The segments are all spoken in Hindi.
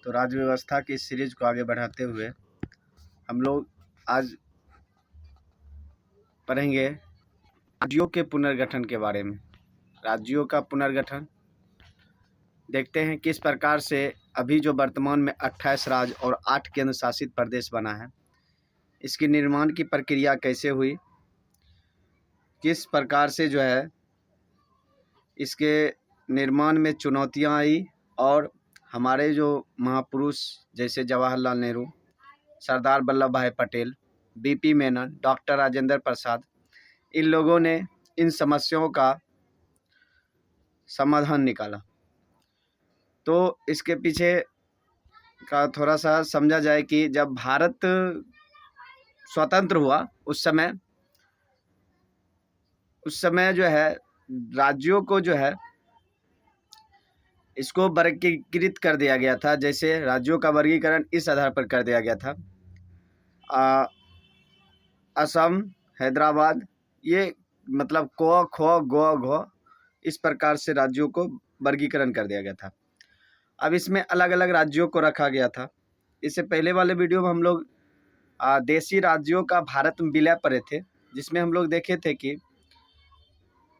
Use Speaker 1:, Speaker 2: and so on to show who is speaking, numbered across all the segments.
Speaker 1: तो राज्य व्यवस्था की इस सीरीज को आगे बढ़ाते हुए हम लोग आज पढ़ेंगे राज्यों के पुनर्गठन के बारे में। राज्यों का पुनर्गठन देखते हैं किस प्रकार से अभी जो वर्तमान में 28 राज्य और 8 केंद्र शासित प्रदेश बना है, इसकी निर्माण की प्रक्रिया कैसे हुई, किस प्रकार से जो है इसके निर्माण में चुनौतियां आई और हमारे जो महापुरुष जैसे जवाहरलाल नेहरू, सरदार वल्लभ भाई पटेल, बीपी मेनन, डॉक्टर राजेंद्र प्रसाद, इन लोगों ने इन समस्याओं का समाधान निकाला। तो इसके पीछे का थोड़ा सा समझा जाए कि जब भारत स्वतंत्र हुआ उस समय जो है राज्यों को जो है इसको वर्गीकृत कर दिया गया था। जैसे राज्यों का वर्गीकरण इस आधार पर कर दिया गया था, असम, हैदराबाद, ये मतलब क ख ग घ, इस प्रकार से राज्यों को वर्गीकरण कर दिया गया था। अब इसमें अलग अलग राज्यों को रखा गया था। इससे पहले वाले वीडियो में हम लोग देशी राज्यों का भारत में विलय पढ़े थे, जिसमें हम लोग देखे थे कि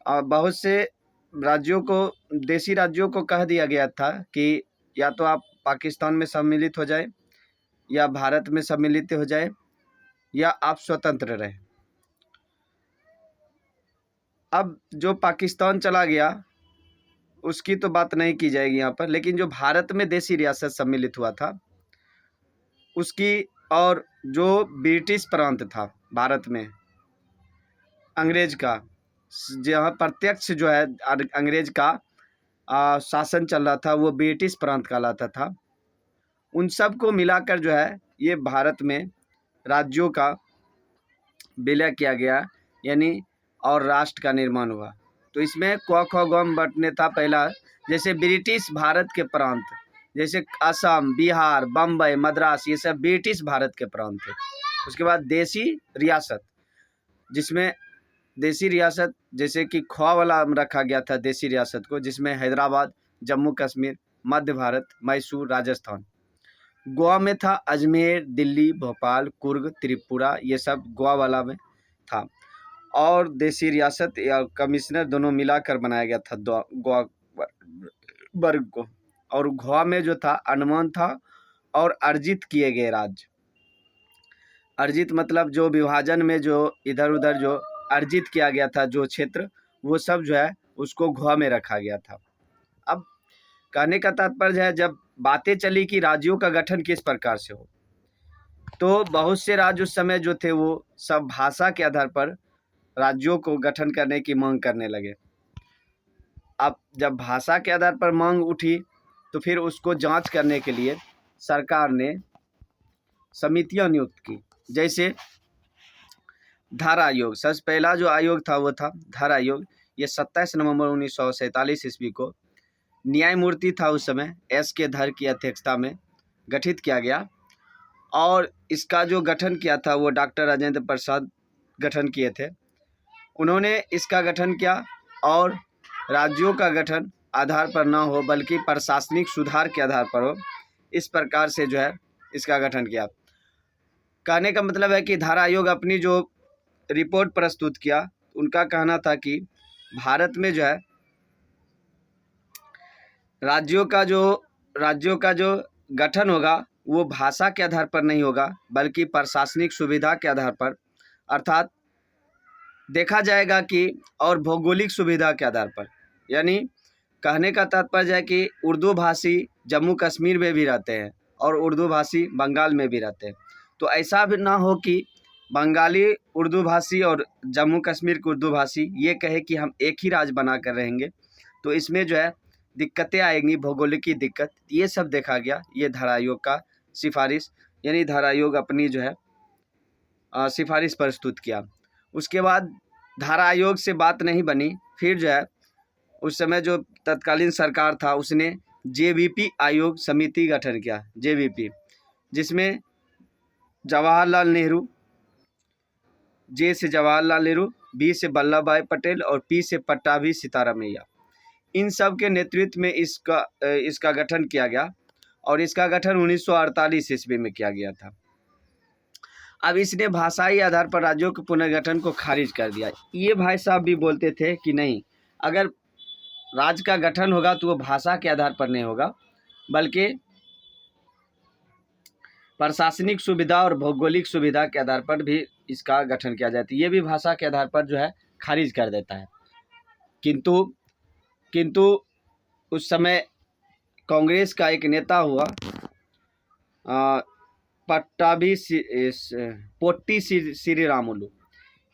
Speaker 1: बहुत से राज्यों को, देशी राज्यों को कह दिया गया था कि या तो आप पाकिस्तान में सम्मिलित हो जाए, या भारत में सम्मिलित हो जाए, या आप स्वतंत्र रहे। अब जो पाकिस्तान चला गया उसकी तो बात नहीं की जाएगी यहाँ पर, लेकिन जो भारत में देशी रियासत सम्मिलित हुआ था उसकी, और जो ब्रिटिश प्रांत था भारत में अंग्रेज का, जहाँ प्रत्यक्ष जो है अंग्रेज का शासन चल रहा था, वो ब्रिटिश प्रांत कहलाता था। उन सब को मिलाकर जो है ये भारत में राज्यों का विलय किया गया, यानी और राष्ट्र का निर्माण हुआ। तो इसमें क ख ग बटने था पहला, जैसे ब्रिटिश भारत के प्रांत, जैसे असम, बिहार, बम्बई, मद्रास, ये सब ब्रिटिश भारत के प्रांत थे। उसके बाद देशी रियासत, जिसमें देशी रियासत जैसे कि ख वाला रखा गया था देशी रियासत को, जिसमें हैदराबाद, जम्मू कश्मीर, मध्य भारत, मैसूर, राजस्थान। गोवा में था अजमेर, दिल्ली, भोपाल, कुर्ग, त्रिपुरा, ये सब गोवा वाला में था। और देशी रियासत या कमिश्नर दोनों मिलाकर बनाया गया था गोवा वर्ग को। और गोवा में जो था अंडमान था और अर्जित किए गए राज्य। अर्जित मतलब जो विभाजन में जो इधर उधर जो अर्जित किया गया था जो क्षेत्र, वो सब जो है उसको गोवा में रखा गया था। अब कहने का तात्पर्य है, जब बातें चली कि राज्यों का गठन किस प्रकार से हो, तो बहुत से राज्य उस समय जो थे वो सब भाषा के आधार पर राज्यों को गठन करने की मांग करने लगे। अब जब भाषा के आधार पर मांग उठी तो फिर उसको जांच करने के लिए सरकार ने समितियां नियुक्त की। जैसे धारा आयोग, सबसे पहला जो आयोग था वो था धारा आयोग। ये 27 नवंबर 1947 ईस्वी को न्यायमूर्ति था उस समय S.K. धर की अध्यक्षता में गठित किया गया। और इसका जो गठन किया था वो डॉक्टर राजेंद्र प्रसाद गठन किए थे। उन्होंने इसका गठन किया और राज्यों का गठन आधार पर ना हो बल्कि प्रशासनिक सुधार के आधार पर हो, इस प्रकार से जो है इसका गठन किया। कहने का मतलब है कि धारा आयोग अपनी जो रिपोर्ट प्रस्तुत किया, उनका कहना था कि भारत में जो है राज्यों का जो गठन होगा वो भाषा के आधार पर नहीं होगा बल्कि प्रशासनिक सुविधा के आधार पर, अर्थात देखा जाएगा कि, और भौगोलिक सुविधा के आधार पर। यानी कहने का तात्पर्य है कि उर्दू भाषी जम्मू कश्मीर में भी रहते हैं और उर्दू भाषी बंगाल में भी रहते हैं। तो ऐसा भी ना हो कि बंगाली उर्दू भाषी और जम्मू कश्मीर के उर्दू भाषी ये कहे कि हम एक ही राज्य बना कर रहेंगे, तो इसमें जो है दिक्कतें आएंगी, भौगोलिक की दिक्कत, ये सब देखा गया। ये धारा आयोग का सिफारिश, यानी धारा आयोग अपनी जो है सिफारिश प्रस्तुत किया। उसके बाद धारा आयोग से बात नहीं बनी, फिर जो है उस समय जो तत्कालीन सरकार था उसने JVP आयोग समिति गठन किया, JVP, जिसमें जवाहरलाल नेहरू, J से जवाहरलाल नेहरू, B से वल्लभ भाई पटेल और P से पट्टाभी सीतारामैया, इन सब के नेतृत्व में इसका गठन किया गया। और इसका गठन 1948 ईस्वी में किया गया था। अब इसने भाषाई आधार पर राज्यों के पुनर्गठन को खारिज कर दिया। ये भाई साहब भी बोलते थे कि नहीं, अगर राज्य का गठन होगा तो वो भाषा के आधार पर नहीं होगा, बल्कि प्रशासनिक सुविधा और भौगोलिक सुविधा के आधार पर भी इसका गठन किया जाता है। ये भी भाषा के आधार पर जो है खारिज कर देता है। किंतु उस समय कांग्रेस का एक नेता हुआ पोट्टी श्रीरामुलु,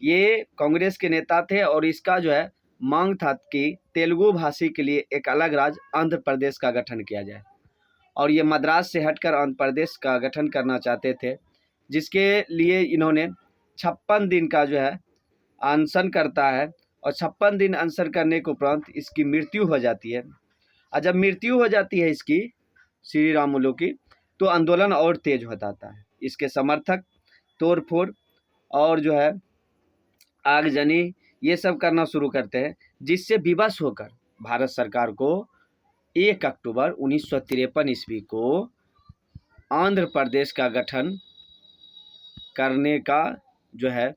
Speaker 1: ये कांग्रेस के नेता थे और इसका जो है मांग था कि तेलुगु भाषी के लिए एक अलग राज्य आंध्र प्रदेश का गठन किया जाए, और ये मद्रास से हटकर आंध्र प्रदेश का गठन करना चाहते थे, जिसके लिए इन्होंने 56 दिन का जो है अनशन करता है, और 56 दिन अनशन करने के उपरांत इसकी मृत्यु हो जाती है। और जब मृत्यु हो जाती है इसकी, श्रीरामुलु की, तो आंदोलन और तेज हो जाता है। इसके समर्थक तोड़फोड़ और जो है आगजनी ये सब करना शुरू करते हैं, जिससे विवश होकर भारत सरकार को 1 अक्टूबर 1953 ईस्वी को आंध्र प्रदेश का गठन करने का जो है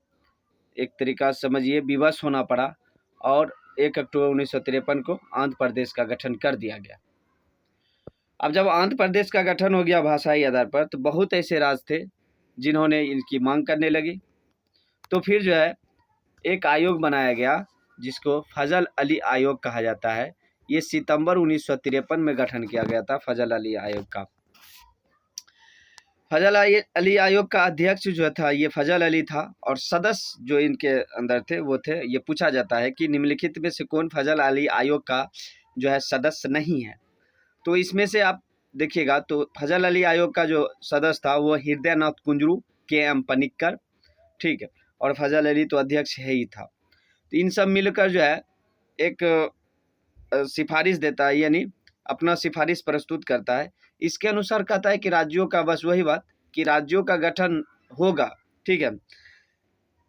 Speaker 1: एक तरीका समझिए विवश होना पड़ा, और 1 अक्टूबर 1953 को आंध्र प्रदेश का गठन कर दिया गया। अब जब आंध्र प्रदेश का गठन हो गया भाषाई आधार पर, तो बहुत ऐसे राज्य थे जिन्होंने इनकी मांग करने लगी। तो फिर जो है एक आयोग बनाया गया जिसको फजल अली आयोग कहा जाता है। ये सितंबर 1953 में गठन किया गया था फजल अली आयोग का। फजल अली आयोग का अध्यक्ष जो था ये फजल अली था, और सदस्य जो इनके अंदर थे वो थे, ये पूछा जाता है कि निम्नलिखित में से कौन फजल अली आयोग का जो है सदस्य नहीं है। तो इसमें से आप देखिएगा तो फजल अली आयोग का जो सदस्य था वो हृदय नाथ कुंजरू, KM पनिक्कर, ठीक है, और फजल अली तो अध्यक्ष है ही था। तो इन सब मिलकर जो है एक सिफारिश देता है, यानी अपना सिफारिश प्रस्तुत करता है। इसके अनुसार कहता है कि राज्यों का, बस वही बात कि राज्यों का गठन होगा, ठीक है,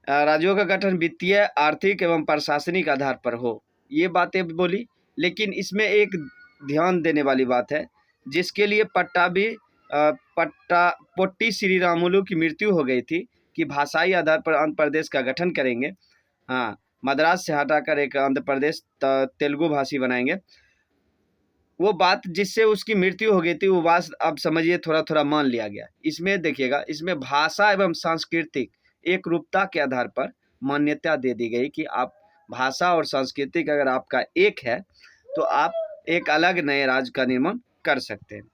Speaker 1: राज्यों का गठन वित्तीय, आर्थिक एवं प्रशासनिक आधार पर हो, ये बातें बोली। लेकिन इसमें एक ध्यान देने वाली बात है, जिसके लिए पोट्टी श्रीरामुलु की मृत्यु हो गई थी कि भाषाई आधार पर आंध्र प्रदेश का गठन करेंगे, हाँ, मद्रास से हटाकर एक आंध्र प्रदेश तेलुगु भाषी बनाएंगे, वो बात जिससे उसकी मृत्यु हो गई थी, वो बात अब समझिए थोड़ा थोड़ा मान लिया गया। इसमें देखिएगा, इसमें भाषा एवं सांस्कृतिक एक रूपता के आधार पर मान्यता दे दी गई कि आप भाषा और सांस्कृतिक अगर आपका एक है तो आप एक अलग नए राज्य का निर्माण कर सकते हैं।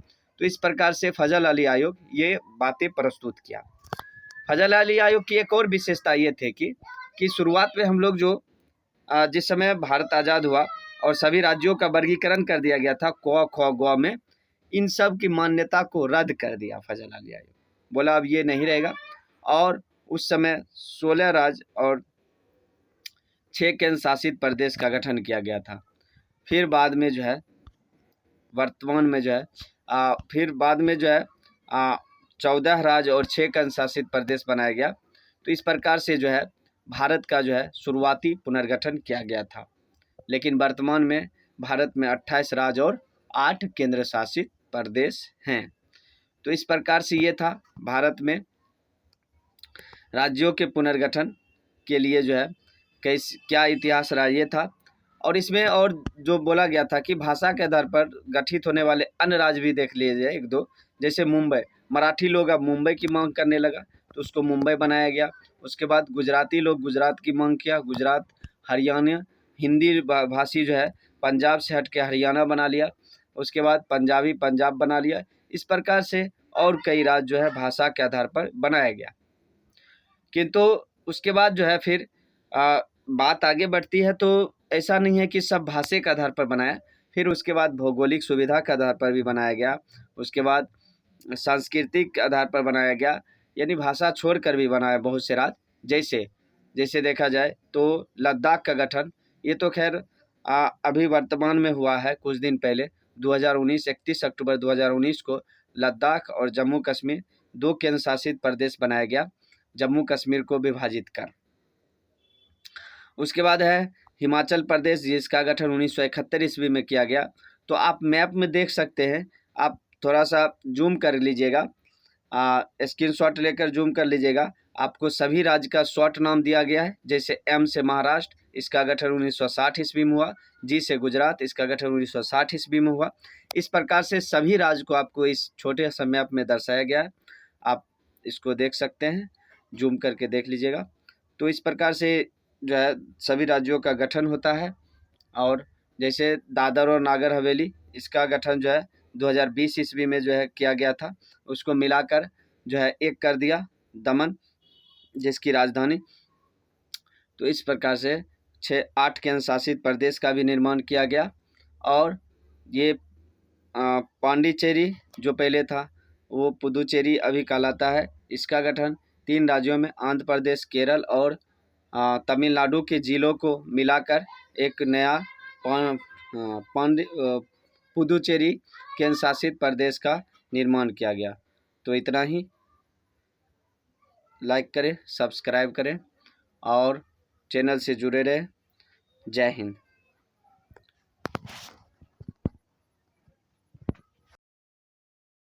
Speaker 1: तो इस प्रकार से फजल अली आयोग ये बातें प्रस्तुत किया। फजल अली आयोग की एक और विशेषता ये थे कि शुरुआत में हम लोग जो जिस समय भारत आज़ाद हुआ और सभी राज्यों का वर्गीकरण कर दिया गया था क, ख, ग में, इन सब की मान्यता को रद्द कर दिया फजल अली आयोग, बोला अब ये नहीं रहेगा। और उस समय 16 राज्य और 6 केंद्र शासित प्रदेश का गठन किया गया था। फिर बाद में जो है वर्तमान में जो है 14 राज्य और 6 केंद्र शासित प्रदेश बनाया गया। तो इस प्रकार से जो है भारत का जो है शुरुआती पुनर्गठन किया गया था। लेकिन वर्तमान में भारत में 28 राज्य और 8 केंद्र शासित प्रदेश हैं। तो इस प्रकार से ये था भारत में राज्यों के पुनर्गठन के लिए जो है क्या इतिहास रहा ये था। और इसमें और जो बोला गया था कि भाषा के आधार पर गठित होने वाले अन्य राज्य भी देख लीजिए एक दो, जैसे मुंबई, मराठी लोग अब मुंबई की मांग करने लगा तो उसको मुंबई बनाया गया। उसके बाद गुजराती लोग गुजरात की मांग किया, गुजरात। हरियाणा हिंदी भाषी जो है पंजाब से हट के हरियाणा बना लिया। उसके बाद पंजाबी पंजाब बना लिया। इस प्रकार से और कई राज्य जो है भाषा के आधार पर बनाया गया। किंतु उसके बाद जो है फिर बात आगे बढ़ती है तो ऐसा नहीं है कि सब भाषा के आधार पर बनाया, फिर उसके बाद भौगोलिक सुविधा के आधार पर भी बनाया गया। उसके बाद सांस्कृतिक आधार पर बनाया गया, यानी भाषा छोड़कर भी बनाया बहुत से राज्य। जैसे देखा जाए तो लद्दाख का गठन, ये तो खैर अभी वर्तमान में हुआ है कुछ दिन पहले 2019 31 अक्टूबर 2019 को लद्दाख और जम्मू कश्मीर 2 केंद्र शासित प्रदेश बनाया गया, जम्मू कश्मीर को विभाजित कर। उसके बाद है हिमाचल प्रदेश, जिसका गठन 1971 ईस्वी में किया गया। तो आप मैप में देख सकते हैं, आप थोड़ा सा जूम कर लीजिएगा, स्क्रीनशॉट लेकर जूम कर लीजिएगा। आपको सभी राज्य का शॉर्ट नाम दिया गया है। जैसे एम से महाराष्ट्र, इसका गठन 1960 ईस्वी में हुआ। जी से गुजरात, इसका गठन 1960 ईस्वी में हुआ। इस प्रकार से सभी राज्य को आपको इस छोटे से मैप में दर्शाया गया है। आप इसको देख सकते हैं, जूम करके देख लीजिएगा। तो इस प्रकार से जो है सभी राज्यों का गठन होता है। और जैसे दादर और नागर हवेली, इसका गठन जो है 2020 ईस्वी में जो है किया गया था। उसको मिलाकर जो है एक कर दिया दमन, जिसकी राजधानी। तो इस प्रकार से 6-8 केंद्र शासित प्रदेश का भी निर्माण किया गया। और ये पांडिचेरी जो पहले था वो पुदुचेरी अभी कहलाता है। इसका गठन 3 राज्यों में, आंध्र प्रदेश, केरल और तमिलनाडु के जिलों को मिलाकर एक नया पुदुचेरी केंद्र शासित प्रदेश का निर्माण किया गया। तो इतना ही। लाइक करें, सब्सक्राइब करें और चैनल से जुड़े रहें। जय हिंद।